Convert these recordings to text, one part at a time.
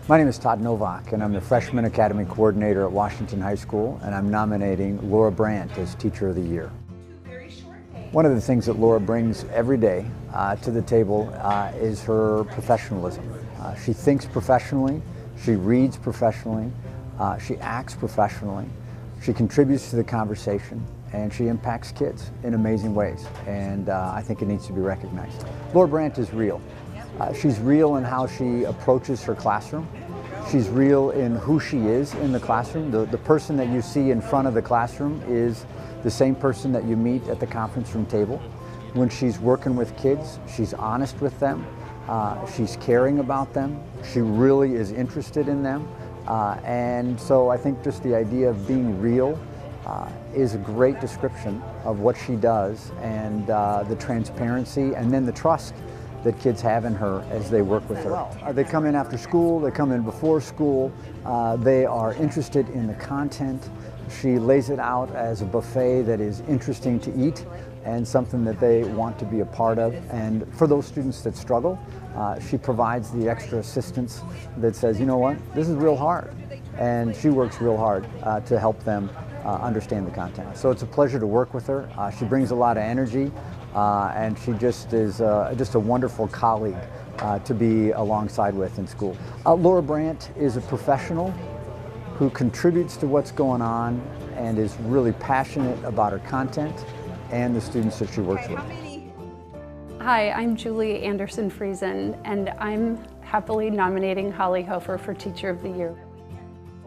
My name is Todd Novak, and I'm the Freshman Academy Coordinator at Washington High School, and I'm nominating Laura Brandt as Teacher of the Year. One of the things that Laura brings every day to the table is her professionalism. She thinks professionally, she reads professionally, she acts professionally, she contributes to the conversation, and she impacts kids in amazing ways, and I think it needs to be recognized. Laura Brandt is real. She's real in how she approaches her classroom. She's real in who she is in the classroom. The person that you see in front of the classroom is the same person that you meet at the conference room table. When she's working with kids, she's honest with them. She's caring about them. She really is interested in them. And so I think just the idea of being real is a great description of what she does, and the transparency and then the trust that kids have in her as they work with her. They come in after school, they come in before school, they are interested in the content. She lays it out as a buffet that is interesting to eat and something that they want to be a part of. And for those students that struggle, she provides the extra assistance that says, you know what, this is real hard. And she works real hard to help them understand the content. So it's a pleasure to work with her. She brings a lot of energy, and she just is just a wonderful colleague to be alongside with in school. Laura Brandt is a professional who contributes to what's going on and is really passionate about her content and the students that she works with. Hi, I'm Julie Anderson-Friesen, and I'm happily nominating Holly Hofer for Teacher of the Year.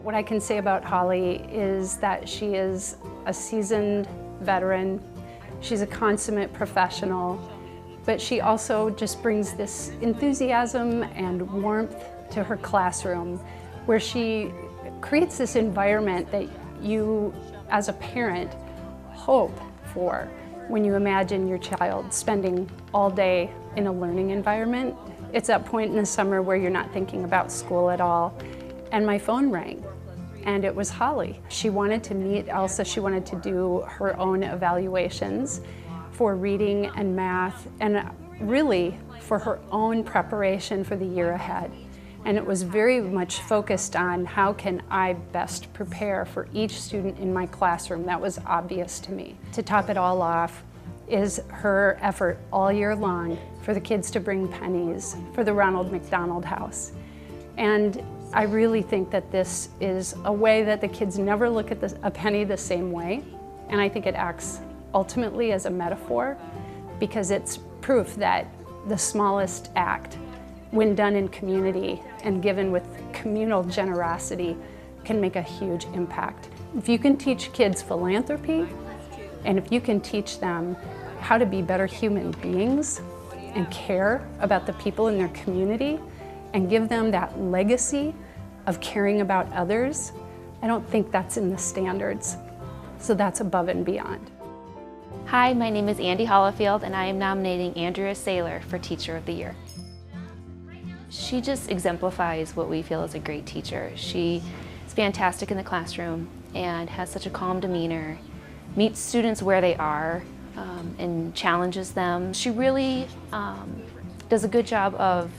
What I can say about Holly is that she is a seasoned veteran. She's a consummate professional, but she also just brings this enthusiasm and warmth to her classroom, where she creates this environment that you, as a parent, hope for when you imagine your child spending all day in a learning environment. It's that point in the summer where you're not thinking about school at all, and my phone rang. And it was Holly. She wanted to meet Elsa. She wanted to do her own evaluations for reading and math, and really for her own preparation for the year ahead. And it was very much focused on how can I best prepare for each student in my classroom. That was obvious to me. To top it all off is her effort all year long for the kids to bring pennies for the Ronald McDonald House. And I really think that this is a way that the kids never look at a penny the same way. And I think it acts ultimately as a metaphor, because it's proof that the smallest act, when done in community and given with communal generosity, can make a huge impact. If you can teach kids philanthropy, and if you can teach them how to be better human beings and care about the people in their community, and give them that legacy of caring about others, I don't think that's in the standards. So that's above and beyond. Hi, my name is Andy Hollifield, and I am nominating Andrea Saylor for Teacher of the Year. She just exemplifies what we feel is a great teacher. She is fantastic in the classroom and has such a calm demeanor, meets students where they are, and challenges them. She really does a good job of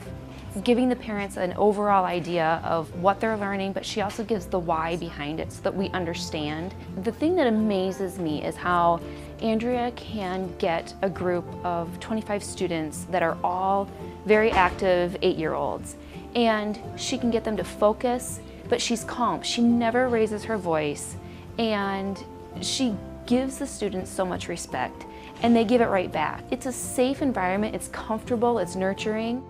giving the parents an overall idea of what they're learning, but she also gives the why behind it so that we understand. The thing that amazes me is how Andrea can get a group of 25 students that are all very active 8-year-olds, and she can get them to focus, but she's calm. She never raises her voice, and she gives the students so much respect, and they give it right back. It's a safe environment, it's comfortable, it's nurturing.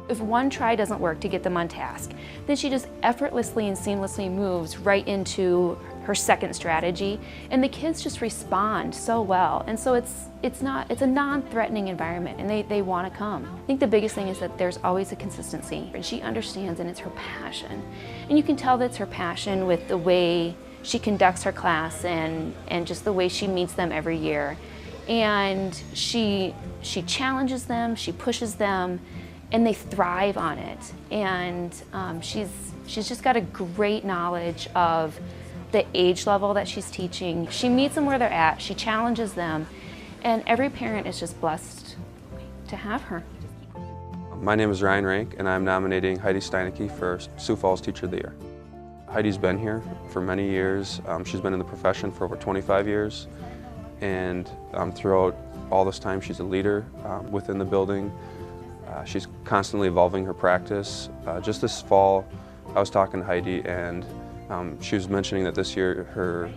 If one try doesn't work to get them on task, then she just effortlessly and seamlessly moves right into her second strategy, and the kids just respond so well. And so it's a non-threatening environment, and they want to come. I think the biggest thing is that there's always a consistency, and she understands, and it's her passion. And you can tell that's her passion with the way she conducts her class and just the way she meets them every year. And she challenges them, she pushes them, and they thrive on it. And she's just got a great knowledge of the age level that she's teaching. She meets them where they're at, she challenges them, and every parent is just blessed to have her. My name is Ryan Rank, and I'm nominating Heidi Steinecke for Sioux Falls Teacher of the Year. Heidi's been here for many years. She's been in the profession for over 25 years, and throughout all this time she's a leader within the building. She's constantly evolving her practice. Just this fall I was talking to Heidi, and she was mentioning that this year her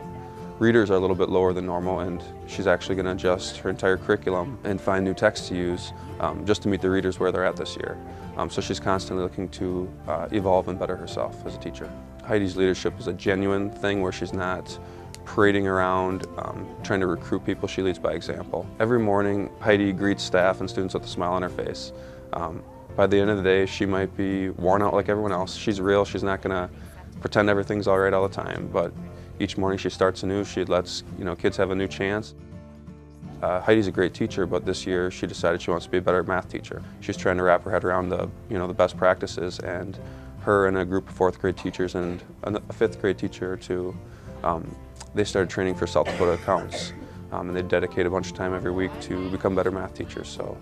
readers are a little bit lower than normal, and she's actually going to adjust her entire curriculum and find new texts to use just to meet the readers where they're at this year. So she's constantly looking to evolve and better herself as a teacher. Heidi's leadership is a genuine thing where she's not parading around, trying to recruit people. She leads by example. Every morning, Heidi greets staff and students with a smile on her face. By the end of the day, she might be worn out like everyone else. She's real. She's not going to pretend everything's all right all the time, but each morning she starts anew. She lets kids have a new chance. Heidi's a great teacher, but this year she decided she wants to be a better math teacher. She's trying to wrap her head around the best practices, and her and a group of 4th grade teachers and a 5th grade teacher or two, they started training for South Dakota accounts, and they dedicate a bunch of time every week to become better math teachers. So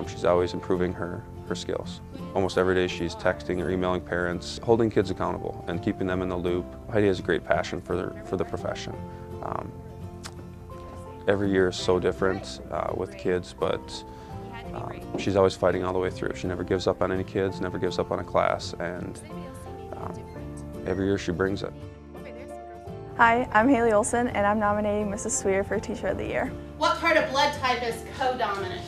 she's always improving her skills. Almost every day she's texting or emailing parents, holding kids accountable and keeping them in the loop. Heidi has a great passion for the profession. Every year is so different with kids, but she's always fighting all the way through. She never gives up on any kids, never gives up on a class, and every year she brings it. Hi, I'm Haley Olson, and I'm nominating Mrs. Sweer for Teacher of the Year. What part of blood type is codominant?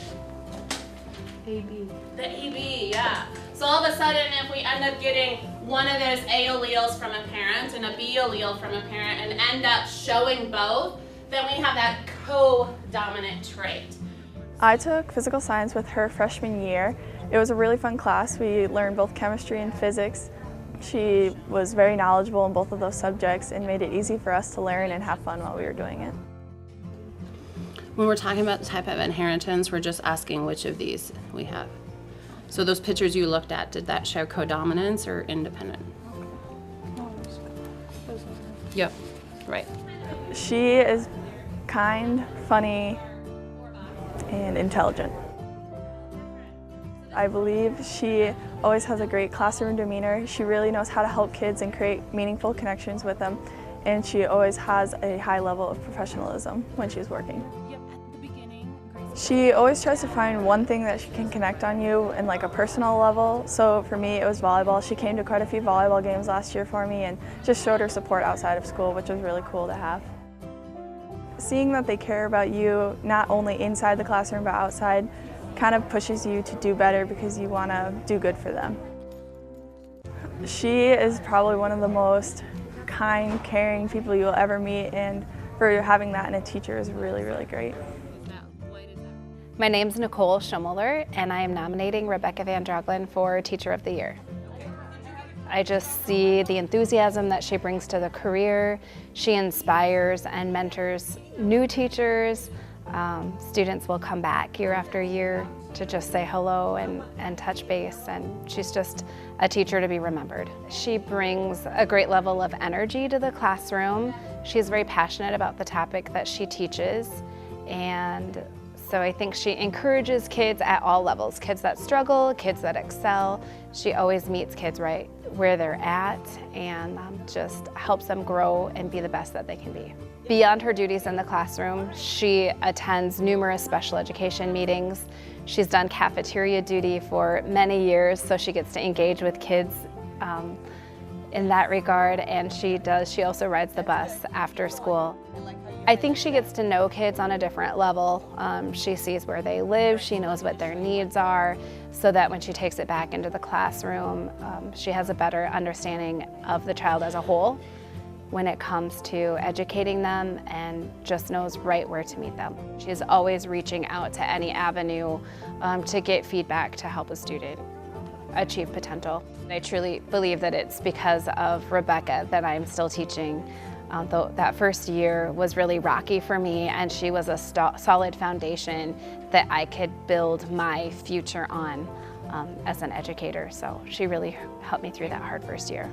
AB. The AB, yeah. So all of a sudden, if we end up getting one of those A alleles from a parent and a B allele from a parent and end up showing both, then we have that co-dominant trait. I took physical science with her freshman year. It was a really fun class. We learned both chemistry and physics. She was very knowledgeable in both of those subjects and made it easy for us to learn and have fun while we were doing it. When we're talking about the type of inheritance, we're just asking which of these we have. So those pictures you looked at, did that show codominance or independent? Yep, right. She is kind, funny, and intelligent. I believe she always has a great classroom demeanor. She really knows how to help kids and create meaningful connections with them, and she always has a high level of professionalism when she's working. She always tries to find one thing that she can connect on you in like a personal level. So for me, it was volleyball. She came to quite a few volleyball games last year for me and just showed her support outside of school, which was really cool to have. Seeing that they care about you, not only inside the classroom but outside, kind of pushes you to do better because you want to do good for them. She is probably one of the most kind, caring people you'll ever meet, and for having that in a teacher is really, really great. My name's Nicole Similar, and I am nominating Rebecca Van Droglin for Teacher of the Year. I just see the enthusiasm that she brings to the career. She inspires and mentors new teachers. Students will come back year after year to just say hello and touch base, and she's just a teacher to be remembered. She brings a great level of energy to the classroom. She's very passionate about the topic that she teaches, and so I think she encourages kids at all levels, kids that struggle, kids that excel. She always meets kids right where they're at and just helps them grow and be the best that they can be. Beyond her duties in the classroom, she attends numerous special education meetings. She's done cafeteria duty for many years, so she gets to engage with kids in that regard, and she also rides the bus after school. I think she gets to know kids on a different level. She sees where they live, she knows what their needs are, so that when she takes it back into the classroom, she has a better understanding of the child as a whole when it comes to educating them, and just knows right where to meet them. She's always reaching out to any avenue to get feedback to help a student achieve potential. I truly believe that it's because of Rebecca that I'm still teaching. Though that first year was really rocky for me, and she was a solid foundation that I could build my future on as an educator. So she really helped me through that hard first year.